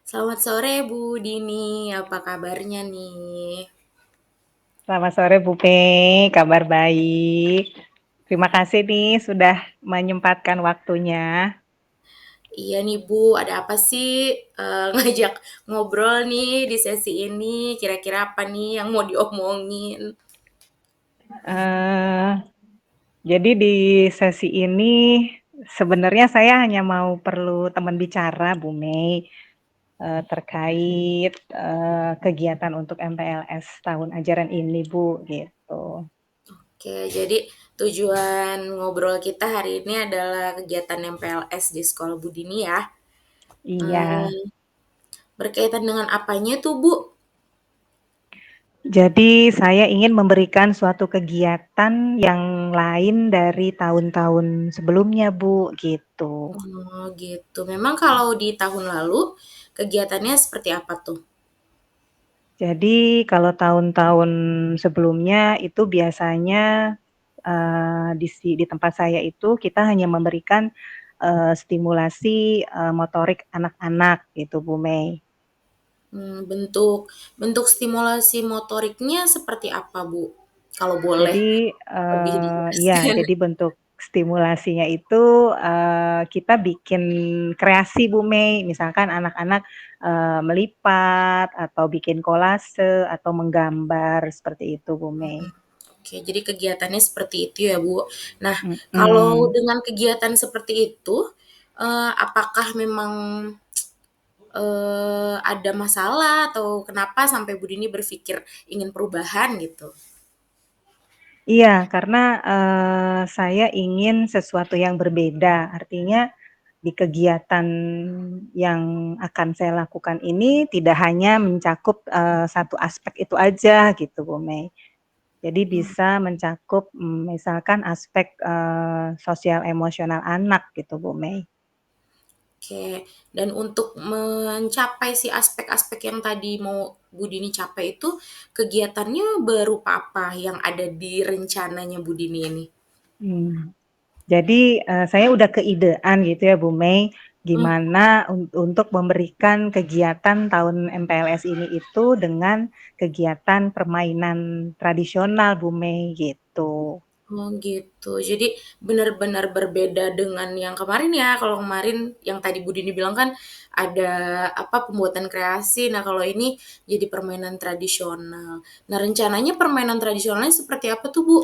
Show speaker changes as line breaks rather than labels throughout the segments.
Selamat sore Bu Dini, apa kabarnya nih?
Selamat sore Bu Pei, kabar baik. Terima kasih nih sudah menyempatkan waktunya.
Iya nih Bu, ada apa sih ngajak ngobrol nih di sesi ini? Kira-kira apa nih yang mau diomongin?
Eh, jadi di sesi ini sebenarnya saya hanya mau perlu teman bicara Bu Mei terkait kegiatan untuk MPLS tahun ajaran ini Bu gitu.
Oke, jadi tujuan ngobrol kita hari ini adalah kegiatan MPLS di Sekolah Bu Dini ya.
Iya.
Eh, Berkaitan dengan apanya tuh Bu?
Jadi saya ingin memberikan suatu kegiatan yang lain dari tahun-tahun sebelumnya Bu gitu.
Oh gitu, memang kalau di tahun lalu kegiatannya seperti apa tuh?
Jadi kalau tahun-tahun sebelumnya itu biasanya, di tempat saya itu kita hanya memberikan, stimulasi, motorik anak-anak gitu Bu Mei.
Bentuk bentuk stimulasi motoriknya seperti apa, Bu? Kalau boleh
Jadi,
lebih
iya,
dijelaskan.
jadi bentuk stimulasinya itu, kita bikin kreasi Bu Mei, misalkan anak-anak, melipat atau bikin kolase atau menggambar seperti itu Bu Mei.
Oke, jadi kegiatannya seperti itu ya, Bu. Nah, kalau
Mhm.
dengan kegiatan seperti itu, apakah memang, ada masalah atau kenapa sampai Bu Dini berpikir ingin perubahan gitu?
Iya, karena, saya ingin sesuatu yang berbeda. Artinya di kegiatan yang akan saya lakukan ini tidak hanya mencakup, satu aspek itu aja gitu, Bu Mei. Jadi
Mmm,
bisa mencakup, misalkan aspek, sosial emosional anak gitu, Bu Mei.
oke. Dan untuk mencapai si aspek-aspek yang tadi mau Bu Dini capai itu, kegiatannya berupa apa yang ada di rencananya Bu Dini ini?
Mmm. Jadi, saya udah keidean gitu ya Bu Mei,
Mmm,
gimana untuk memberikan kegiatan tahun MPLS ini itu dengan kegiatan permainan tradisional Bu Mei, gitu.
oh gitu. Jadi benar-benar berbeda dengan yang kemarin ya. Kalau kemarin yang tadi Bu Dini bilang kan ada apa pembuatan kreasi. Nah, kalau ini jadi permainan tradisional. Nah, rencananya permainan tradisionalnya seperti apa tuh, Bu?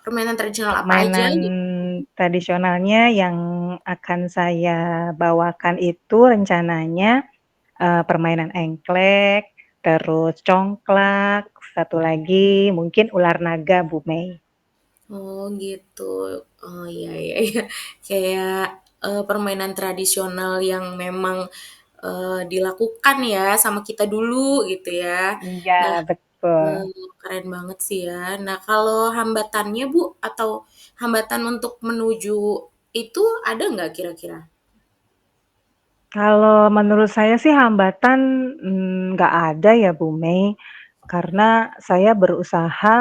Permainan tradisional apa aja
Permainan
gitu?
tradisionalnya yang akan saya bawakan itu rencananya, permainan engklek, terus congklak, satu lagi mungkin ular naga Bu Mei.
Oh gitu. Oh iya iya iya. Kayak, permainan tradisional yang memang, dilakukan ya sama kita dulu gitu ya.
Iya,
Nah,
betul.
keren banget sih ya. Nah kalau hambatannya Bu, atau hambatan untuk menuju itu ada nggak kira-kira?
Kalau menurut saya sih hambatan, nggak ada ya Bu Mei, karena saya berusaha,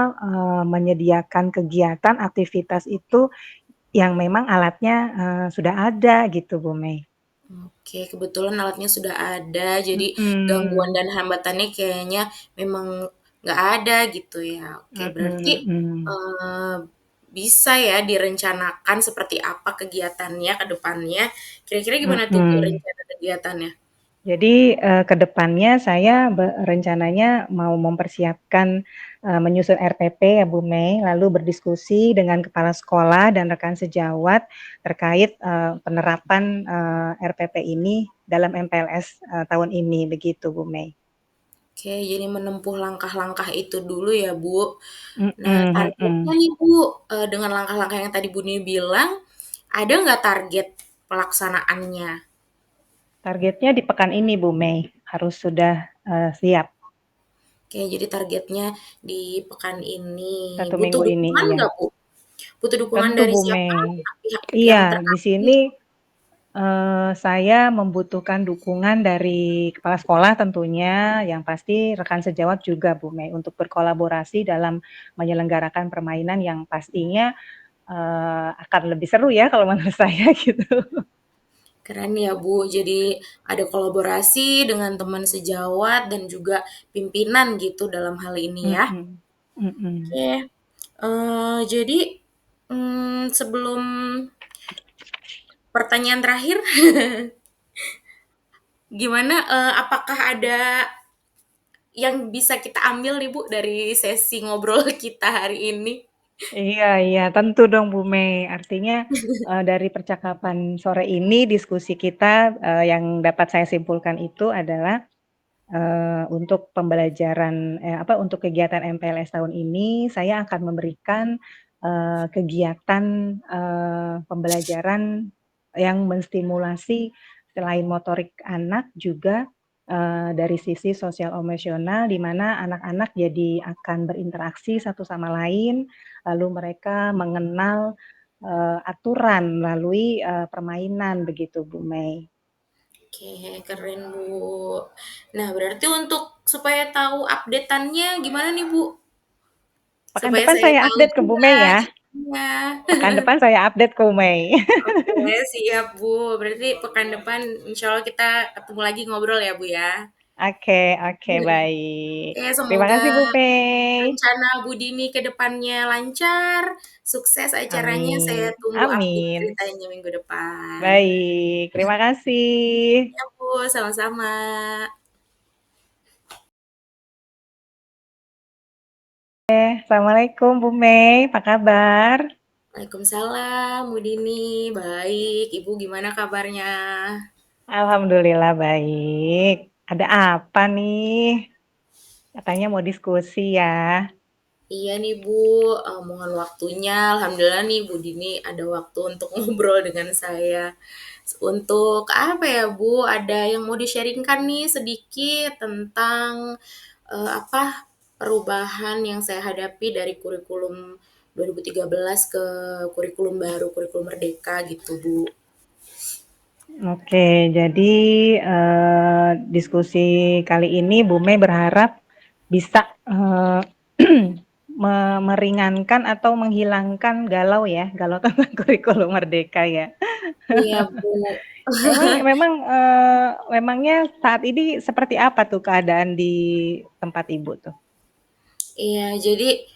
menyediakan kegiatan aktivitas itu yang memang alatnya, sudah ada gitu Bu Mei.
Oke, kebetulan alatnya sudah ada, jadi gangguan
Mhm,
dan hambatannya kayaknya memang nggak ada gitu ya. Oke, berarti,
mhm, mhm,
eee, bisa ya direncanakan seperti apa kegiatannya ke depannya. Kira-kira gimana tuh Bu
mhm.
rencana kegiatannya?
Jadi, ke depannya saya rencananya mau mempersiapkan, menyusun RPP ya Bu Mei, lalu berdiskusi dengan kepala sekolah dan rekan sejawat terkait, penerapan, RPP ini dalam MPLS, tahun ini, begitu Bu Mei.
Oke, jadi menempuh langkah-langkah itu dulu ya Bu. Nah,
Mhm,
targetnya
mhm.
nih Bu, dengan langkah-langkah yang tadi Bu Nia bilang, ada nggak target pelaksanaannya?
Targetnya di pekan ini Bu Mei, harus sudah, siap,
Oke, jadi targetnya di pekan ini.
satu
Butuh
minggu ini,
dukungan
iya.
nggak, Bu? Butuh dukungan
Tentu
dari
Bu
siapa?
Mei.
Pihak-pihak
Iya, di
terkait?
sini saya membutuhkan dukungan dari kepala sekolah tentunya, yang pasti rekan sejawat juga Bu Mei, untuk berkolaborasi dalam menyelenggarakan permainan yang pastinya, akan lebih seru ya kalau menurut saya gitu.
Keren ya Bu, jadi ada kolaborasi dengan teman sejawat dan juga pimpinan gitu dalam hal ini ya.
Mhm, mhm.
Oke, jadi sebelum pertanyaan terakhir, gimana? Apakah ada yang bisa kita ambil nih Bu dari sesi ngobrol kita hari ini?
Iya iya, tentu dong Bu Mei. Artinya, dari percakapan sore ini, diskusi kita, yang dapat saya simpulkan itu adalah untuk pembelajaran untuk kegiatan MPLS tahun ini, saya akan memberikan, kegiatan, pembelajaran yang menstimulasi selain motorik anak juga, dari sisi sosial emosional, di mana anak-anak jadi akan berinteraksi satu sama lain, lalu mereka mengenal, aturan melalui, permainan begitu, Bu Mei.
Oke, keren Bu. Nah, berarti untuk supaya tahu updateannya gimana nih Bu?
Pekan
Supaya
depan
saya
saya
tahu
update ke Bu
juga
Mei ya.
jadinya.
Pekan depan saya update ke Bu Mei.
Oke, siap Bu. Berarti pekan depan insya Allah kita ketemu lagi ngobrol ya Bu ya.
Oke oke, baik.
Oke,
Terima
semoga
kasih Bu Mei.
rencana Bu Dini ke depannya lancar, sukses acaranya. Saya
Amin
tunggu update
amin.
ceritanya minggu depan.
Baik, terima kasih.
Ya Bu, sama-sama.
Assalamualaikum Bu Mei, apa kabar?
Waalaikumsalam, Bu Dini. Baik, Ibu gimana kabarnya?
Alhamdulillah baik. Ada apa nih? Katanya mau diskusi ya?
Iya nih Bu, mohon waktunya. Alhamdulillah nih Bu Dini ada waktu untuk ngobrol dengan saya. Untuk apa ya Bu, ada yang mau di-sharingkan nih sedikit tentang apa perubahan yang saya hadapi dari kurikulum 2013 ke kurikulum baru, kurikulum Merdeka gitu Bu.
Oke, jadi, diskusi kali ini Bu Mei berharap bisa, meringankan atau menghilangkan galau ya, galau tentang kurikulum merdeka ya.
Iya Bu.
Memang memang, memangnya saat ini seperti apa tuh keadaan di tempat Ibu tuh?
Iya, jadi,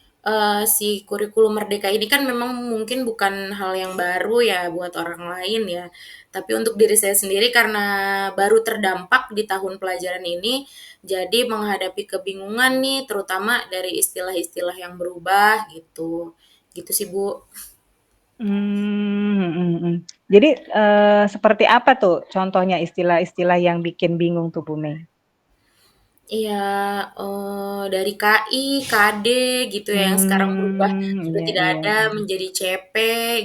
si kurikulum merdeka ini kan memang mungkin bukan hal yang baru ya buat orang lain ya. Tapi untuk diri saya sendiri karena baru terdampak di tahun pelajaran ini, jadi menghadapi kebingungan nih terutama dari istilah-istilah yang berubah gitu. Gitu sih, Bu.
Mhm mhm. Jadi, seperti apa tuh contohnya istilah-istilah yang bikin bingung tuh Bu Mei?
Iya, dari KI, KD gitu ya, yang sekarang berubah sudah
Iya
tidak
iya
ada
iya.
menjadi CP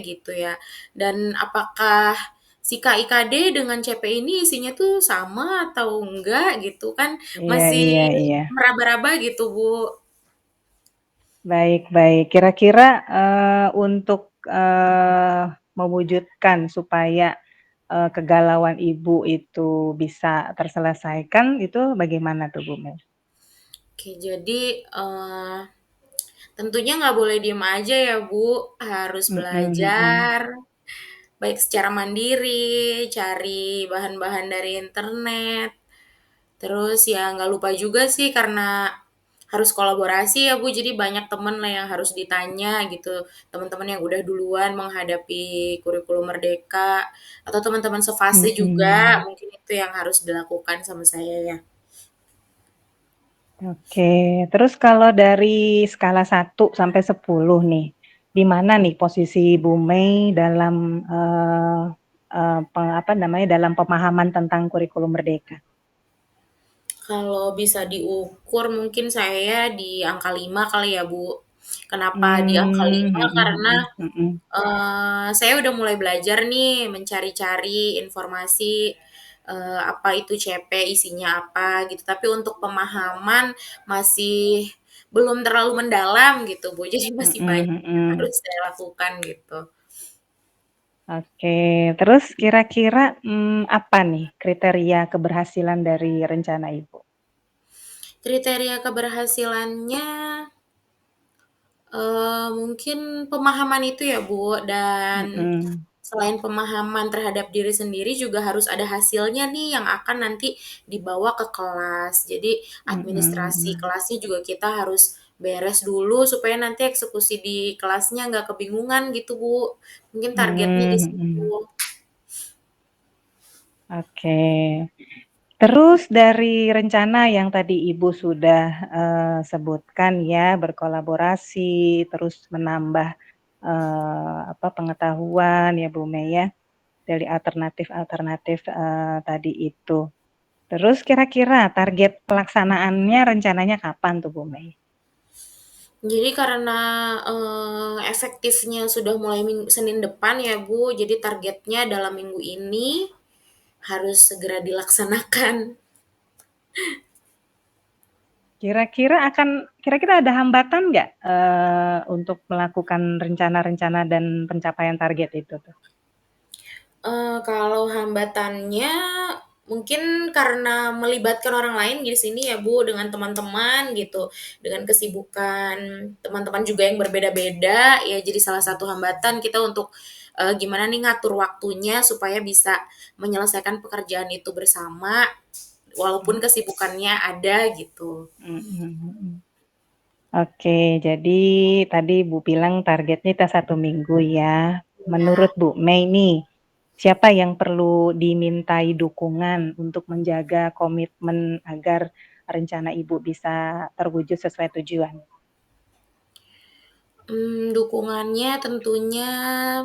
gitu ya. Dan apakah si KI, KD dengan CP ini isinya tuh sama atau enggak gitu kan,
Iya
masih
iya iya.
meraba-raba gitu, Bu.
Baik baik. Kira-kira, untuk, mewujudkan supaya, kegalauan Ibu itu bisa terselesaikan, itu bagaimana tuh, Bu Mei?
Oke, jadi, tentunya nggak boleh diem aja ya, Bu, harus
Mhm mhm.
belajar, baik secara mandiri, cari bahan-bahan dari internet. Terus ya nggak lupa juga sih karena harus kolaborasi ya Bu, jadi banyak temen lah yang harus ditanya gitu, teman-teman yang udah duluan menghadapi kurikulum Merdeka, atau teman-teman sefase juga,
Mhm.
mungkin itu yang harus dilakukan sama saya ya.
Oke, terus kalau dari skala 1 sampai 10 nih, di mana nih posisi Bu Mei dalam, eee eee, apa namanya, dalam pemahaman tentang kurikulum merdeka?
Kalau bisa diukur mungkin saya di angka 5 kali ya Bu. Kenapa di angka
Mmm,
5?
mhm
Karena
mhm mhm.
Saya udah mulai belajar nih, mencari-cari informasi, apa itu CP, isinya apa gitu, tapi untuk pemahaman masih belum terlalu mendalam gitu, Bu, jadi masih
Mhm
banyak yang
mhm.
harus saya lakukan gitu.
Oke, terus kira-kira, apa nih kriteria keberhasilan dari rencana Ibu?
Kriteria keberhasilannya, mungkin pemahaman itu ya, Bu, dan
Mhm.
selain pemahaman terhadap diri sendiri juga harus ada hasilnya nih yang akan nanti dibawa ke kelas. Jadi administrasi
Mhm,
kelasnya juga kita harus beres dulu supaya nanti eksekusi di kelasnya nggak kebingungan gitu, Bu. Mungkin targetnya di
mhm,
situ.
mhm. Oke. Terus dari rencana yang tadi Ibu sudah, sebutkan ya, berkolaborasi, terus menambah, pengetahuan ya, Bu Mei ya, dari alternatif-alternatif, tadi itu. Terus kira-kira target pelaksanaannya rencananya kapan tuh, Bu Mei?
Jadi karena, efektifnya sudah mulai Senin depan ya, Bu, jadi targetnya dalam minggu ini harus segera dilaksanakan.
Kira-kira ada hambatan nggak, untuk melakukan rencana-rencana dan pencapaian target itu tuh?
Kalau hambatannya mungkin karena melibatkan orang lain di sini ya, Bu, dengan teman-teman gitu, dengan kesibukan teman-teman juga yang berbeda-beda, ya jadi salah satu hambatan kita untuk, gimana nih ngatur waktunya supaya bisa menyelesaikan pekerjaan itu bersama, walaupun kesibukannya ada gitu.
Mhm, mhm. Oke, jadi tadi Bu bilang targetnya kita 1 minggu ya.
Ya.
Menurut Bu Mei nih, siapa yang perlu dimintai dukungan untuk menjaga komitmen agar rencana Ibu bisa terwujud sesuai tujuan?
Dukungannya tentunya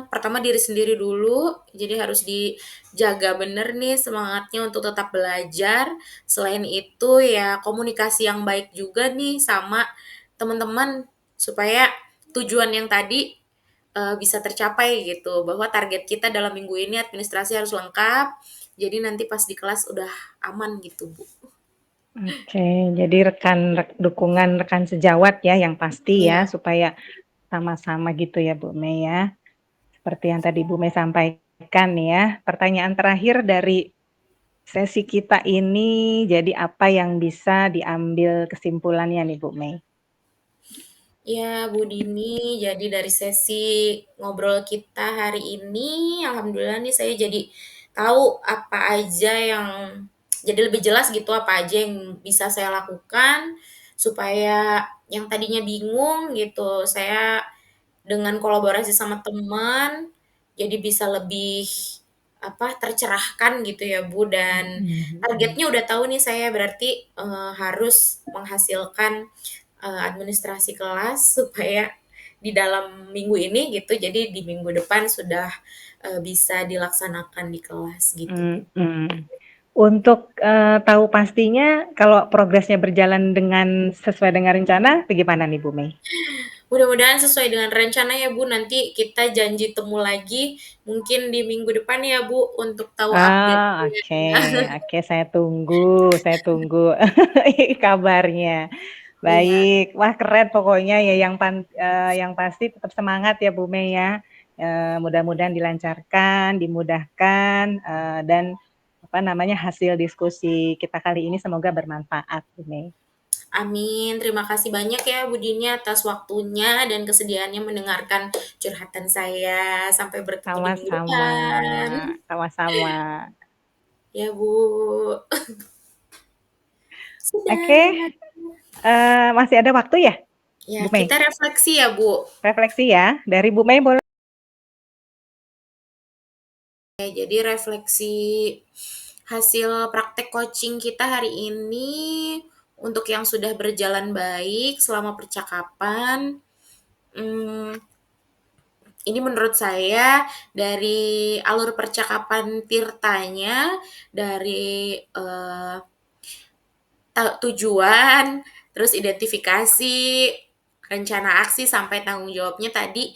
pertama diri sendiri dulu, jadi harus dijaga bener nih semangatnya untuk tetap belajar. Selain itu ya komunikasi yang baik juga nih sama teman-teman supaya tujuan yang tadi, bisa tercapai gitu, bahwa target kita dalam minggu ini administrasi harus lengkap, jadi nanti pas di kelas udah aman gitu, Bu.
Oke, jadi dukungan rekan sejawat ya yang pasti ya,
Iya.
supaya sama-sama gitu ya Bu Mei ya. Seperti yang tadi Bu Mei sampaikan ya. Pertanyaan terakhir dari sesi kita ini, jadi apa yang bisa diambil kesimpulannya nih Bu Mei?
Ya, Bu Dini, jadi dari sesi ngobrol kita hari ini, alhamdulillah nih saya jadi tahu apa aja yang jadi lebih jelas gitu apa aja yang bisa saya lakukan supaya yang tadinya bingung gitu, saya dengan kolaborasi sama teman jadi bisa lebih tercerahkan gitu ya Bu dan
Mhm, mhm.
targetnya udah tahu nih saya berarti harus menghasilkan administrasi kelas supaya di dalam minggu ini gitu, jadi di minggu depan sudah, bisa dilaksanakan di kelas gitu, Bu.
Mhm. Untuk, tahu pastinya kalau progresnya berjalan sesuai dengan rencana bagaimana nih Bu Mei?
Mudah-mudahan sesuai dengan rencana ya, Bu, nanti kita janji temu lagi mungkin di minggu depan ya, Bu, untuk tahu
Ah,
update-nya.
oke oke, saya tunggu kabarnya.
Iya,
Baik, wah keren pokoknya ya yang pasti tetap semangat ya Bu Mei ya, mudah-mudahan dilancarkan, dimudahkan, dan apa namanya, hasil diskusi kita kali ini semoga bermanfaat Bu Mei.
amin. Terima kasih banyak ya, Bu Dini, atas waktunya dan kesediaannya mendengarkan curhatan saya. Sampai bertemu di minggu
Sama-sama
depan.
sama-sama.
Ya, Bu.
Oke,
Sudah.
masih ada waktu ya
Ya,
Bu
kita
Mei?
refleksi ya, Bu.
Refleksi ya, dari Bu Mei boleh.
Oke, jadi refleksi hasil praktek coaching kita hari ini untuk yang sudah berjalan baik selama percakapan. Hmm, ini menurut saya dari alur percakapan Tirtanya, dari tujuan, terus identifikasi, rencana aksi sampai tanggung jawabnya tadi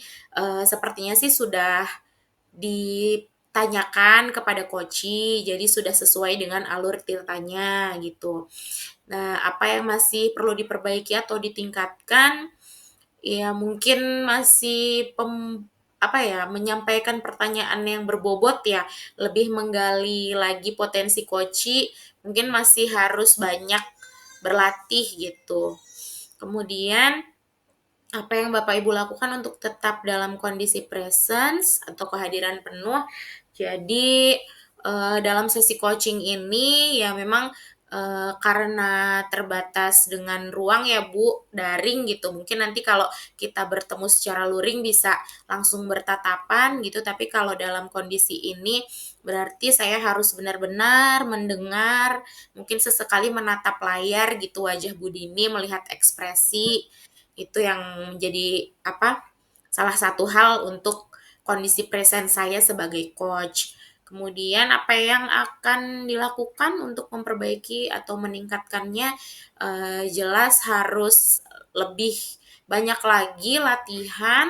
sepertinya sih sudah ditanyakan kepada koci, jadi sudah sesuai dengan alur tirtanya gitu. Nah, apa yang masih perlu diperbaiki atau ditingkatkan? Ya mungkin masih menyampaikan pertanyaan yang berbobot ya, lebih menggali lagi potensi koci, mungkin masih harus banyak berlatih gitu. Kemudian Apa yang Bapak Ibu lakukan untuk tetap dalam kondisi presence atau kehadiran penuh. Jadi dalam sesi coaching ini ya memang karena terbatas dengan ruang ya Bu, daring gitu. Mungkin nanti kalau kita bertemu secara luring bisa langsung bertatapan gitu, tapi kalau dalam kondisi ini berarti saya harus benar-benar mendengar, mungkin sesekali menatap layar gitu wajah Bu Dini, melihat ekspresi itu yang menjadi apa? Salah satu hal untuk kondisi present saya sebagai coach. Kemudian apa yang akan dilakukan untuk memperbaiki atau meningkatkannya jelas harus lebih banyak lagi latihan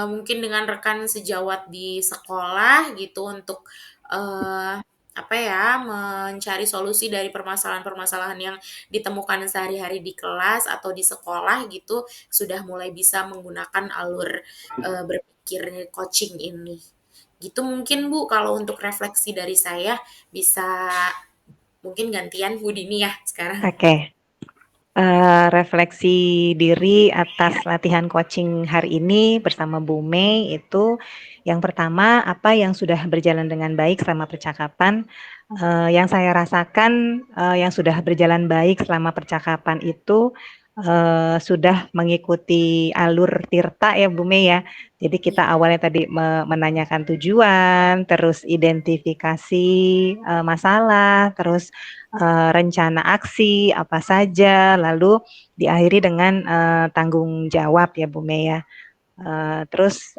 mungkin dengan rekan sejawat di sekolah gitu untuk eh, apa ya mencari solusi dari permasalahan-permasalahan yang ditemukan sehari-hari di kelas atau di sekolah gitu sudah mulai bisa menggunakan alur berpikir coaching ini. Gitu mungkin Bu kalau untuk refleksi dari saya bisa mungkin gantian Bu Dini ya sekarang.
Oke. Refleksi diri atas latihan coaching hari ini bersama Bu Mei itu, yang pertama, apa yang sudah berjalan dengan baik selama percakapan, yang saya rasakan, yang sudah berjalan baik selama percakapan itu, sudah mengikuti alur tirta ya Bu Mei ya. Jadi kita
Iya,
awalnya tadi menanyakan tujuan, terus identifikasi, masalah, terus rencana aksi apa saja, lalu diakhiri dengan tanggung jawab ya Bu Mei ya. Terus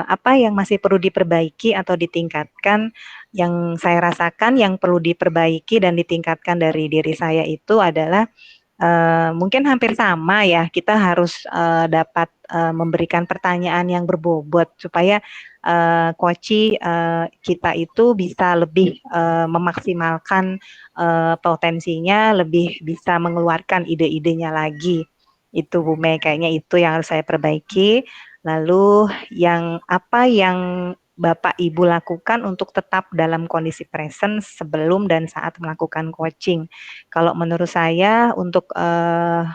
apa yang masih perlu diperbaiki atau ditingkatkan, yang saya rasakan yang perlu diperbaiki dan ditingkatkan dari diri saya itu adalah mungkin hampir sama ya, kita harus dapat memberikan pertanyaan yang berbobot supaya kita itu bisa lebih memaksimalkan potensinya, lebih bisa mengeluarkan ide-idenya lagi. Itu Bu Mei, kayaknya itu yang harus saya perbaiki. Lalu apa yang Bapak Ibu lakukan untuk tetap dalam kondisi present sebelum dan saat melakukan coaching? Kalau menurut saya untuk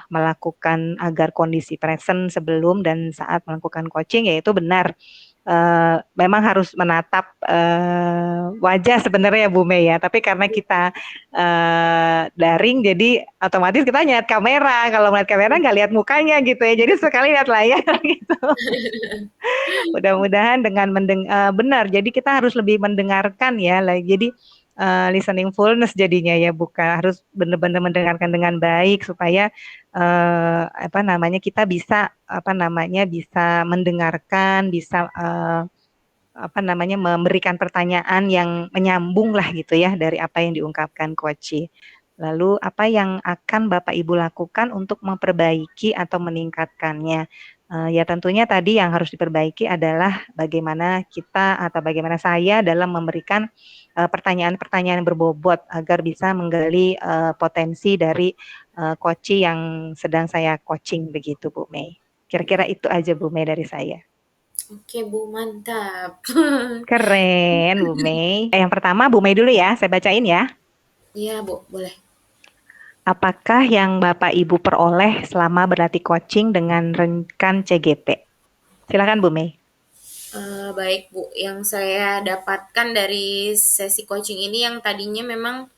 melakukan agar kondisi present sebelum dan saat melakukan coaching, yaitu benar, memang harus menatap wajah sebenarnya Bu Mei ya, tapi karena kita daring jadi otomatis kita lihat kamera, kalau melihat kamera nggak lihat mukanya gitu ya, jadi sekali lihat layar gitu. Mudah-mudahan dengan benar, jadi kita harus lebih mendengarkan ya, jadi listening fullness jadinya ya, bukan harus benar-benar mendengarkan dengan baik supaya apa namanya kita bisa apa namanya bisa mendengarkan, bisa apa namanya memberikan pertanyaan yang menyambung lah gitu ya dari apa yang diungkapkan coach. Lalu apa yang akan Bapak Ibu lakukan untuk memperbaiki atau meningkatkannya? Ya tentunya tadi yang harus diperbaiki adalah bagaimana kita atau bagaimana saya dalam memberikan pertanyaan-pertanyaan berbobot agar bisa menggali potensi dari coach yang sedang saya coaching begitu Bu Mei. Kira-kira itu aja Bu Mei dari saya.
oke Bu, mantap.
Keren Bu Mei. Yang pertama Bu Mei dulu ya, saya bacain ya.
Iya Bu, boleh.
Apakah yang Bapak Ibu peroleh selama berlatih coaching dengan rekan CGP? Silakan Bu Mei.
Baik Bu, yang saya dapatkan dari sesi coaching ini yang tadinya memang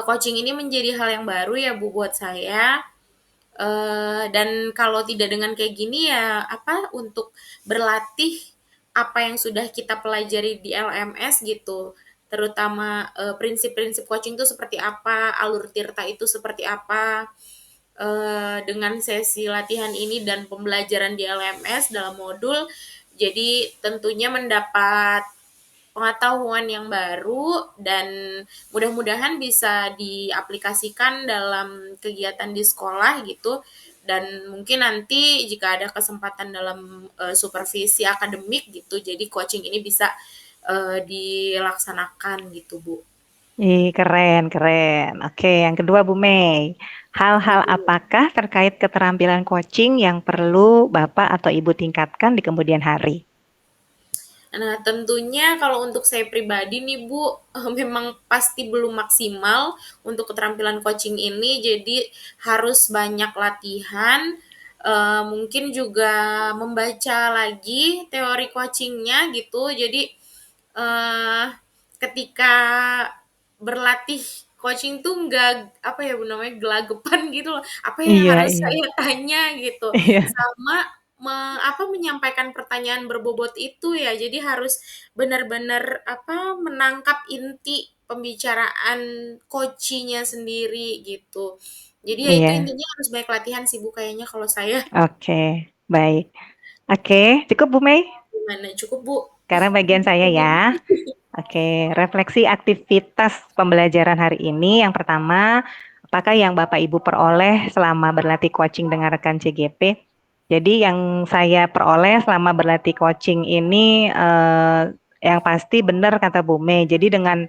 coaching ini menjadi hal yang baru ya Bu buat saya. Dan kalau tidak dengan kayak gini ya apa untuk berlatih apa yang sudah kita pelajari di LMS gitu. Terutama prinsip-prinsip coaching itu seperti apa, alur tirta itu seperti apa. Dengan sesi latihan ini dan pembelajaran di LMS dalam modul, jadi tentunya mendapat pengetahuan yang baru dan mudah-mudahan bisa diaplikasikan dalam kegiatan di sekolah gitu dan mungkin nanti jika ada kesempatan dalam supervisi akademik gitu jadi coaching ini bisa dilaksanakan gitu Bu.
Ih, keren, keren. Oke, yang kedua Bu Mei. Hal-hal apakah terkait keterampilan coaching yang perlu Bapak atau Ibu tingkatkan di kemudian hari?
Nah, tentunya kalau untuk saya pribadi nih Bu, memang pasti belum maksimal untuk keterampilan coaching ini, jadi harus banyak latihan, Mungkin juga membaca lagi teori coachingnya gitu. Jadi eh ketika berlatih coaching tuh nggak apa ya bu namanya gelagapan gitu loh. Apa yang
Iya,
harus
iya.
saya tanya gitu.
Iya,
Sama menyampaikan pertanyaan berbobot itu ya. Jadi harus benar-benar apa menangkap inti pembicaraan coachingnya sendiri gitu. Jadi ya itu
iya.
intinya harus banyak latihan sih Bu kayaknya kalau saya.
Oke, baik. Oke, cukup Bu Mei?
Gimana? Cukup Bu?
Sekarang bagian saya ya. Oke, refleksi aktivitas pembelajaran hari ini. Yang pertama, apakah yang Bapak Ibu peroleh selama berlatih coaching dengan rekan CGP? Jadi yang saya peroleh selama berlatih coaching ini yang pasti benar kata Bu Mei. Jadi dengan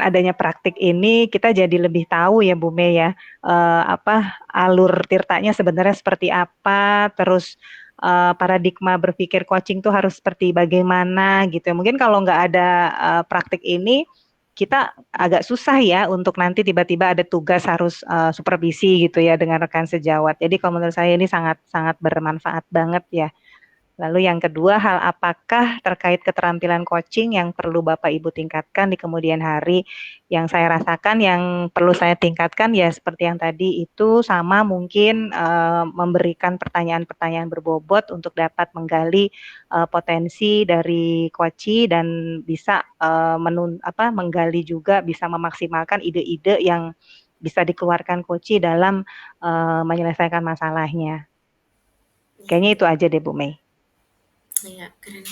adanya praktik ini kita jadi lebih tahu ya Bu Mei ya, apa alur tirtanya sebenarnya seperti apa, terus paradigma berpikir coaching tuh harus seperti bagaimana gitu ya. Mungkin kalau nggak ada praktik ini kita agak susah ya untuk nanti tiba-tiba ada tugas harus supervisi gitu ya dengan rekan sejawat. Jadi kalau menurut saya ini sangat sangat bermanfaat banget ya. Lalu yang kedua, hal apakah terkait keterampilan coaching yang perlu Bapak Ibu tingkatkan di kemudian hari? Yang saya rasakan yang perlu saya tingkatkan ya seperti yang tadi itu sama mungkin memberikan pertanyaan-pertanyaan berbobot untuk dapat menggali potensi dari coachee dan bisa menggali juga bisa memaksimalkan ide-ide yang bisa dikeluarkan coachee dalam menyelesaikan masalahnya. Kayaknya itu aja deh Bu Mei.
Iya, keren.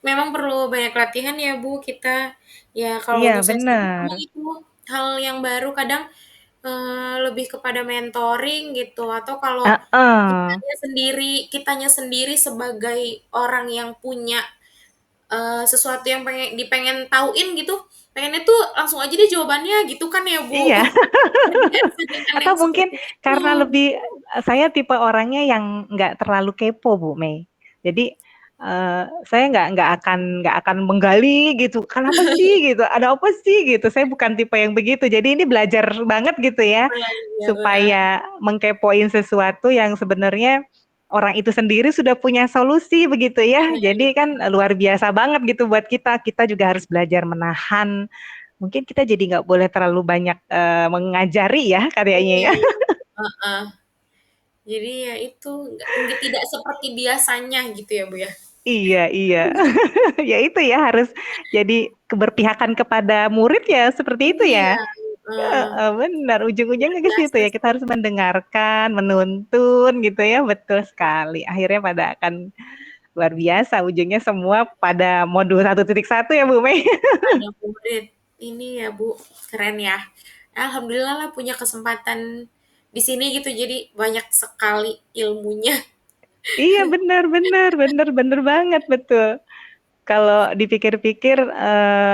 Memang perlu banyak latihan ya Bu kita. Ya kalau
Iya
untuk saya sendiri
benar.
memang itu hal yang baru kadang lebih kepada mentoring gitu atau kalau
Heeh.
kitanya sendiri sebagai orang yang punya sesuatu yang dipengen tauin gitu, pengennya tuh langsung aja deh jawabannya gitu kan ya Bu.
Iya,
Ada
atau
yang
mungkin
seperti itu.
karena lebih saya tipe orangnya yang nggak terlalu kepo, Bu Mei. Jadi, saya nggak akan menggali gitu, "Kenapa sih?" gitu, "Ada apa sih?" gitu. Saya bukan tipe yang begitu. Jadi ini belajar banget gitu ya,
Iya, heeh.
supaya mengkepoin sesuatu yang sebenarnya orang itu sendiri sudah punya solusi begitu ya. Jadi kan luar biasa banget gitu buat kita. Kita juga harus belajar menahan. Mungkin kita jadi nggak boleh terlalu banyak mengajari ya karyanya
Iya,
ya.
iya. Heeh. Jadi ya itu nggak tidak seperti biasanya gitu ya Bu ya.
Iya, iya. Ya itu ya harus jadi keberpihakan kepada murid ya seperti itu
Iya,
ya.
heeh.
Benar,
Luar
ujung-ujungnya ke situ
biasa
ya. Kita
sih.
harus mendengarkan, menuntun gitu ya. Betul sekali. Akhirnya pada akan luar biasa. Ujungnya semua pada modul 1.1 ya Bu Mei.
Ada murid. Ini ya Bu, keren ya. Alhamdulillah lah punya kesempatan di sini gitu. Jadi banyak sekali ilmunya.
Iya benar, benar, benar, benar banget betul. Kalau dipikir-pikir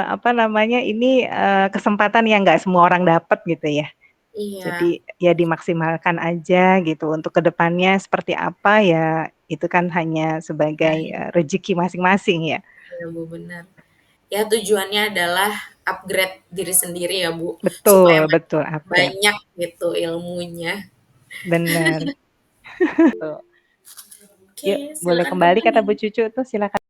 apa namanya ini kesempatan yang nggak semua orang dapat gitu ya.
Iya,
Jadi ya dimaksimalkan aja gitu untuk kedepannya seperti apa ya itu kan hanya sebagai
iya,
rezeki masing-masing ya.
iya Bu benar. Ya tujuannya adalah upgrade diri sendiri ya Bu, supaya
Betul, betul upgrade.
banyak gitu ilmunya.
Benar. Tuh. Yuk,
Oke,
boleh
silakan
kembali kata
kembali.
Bu Cucu tuh silakan.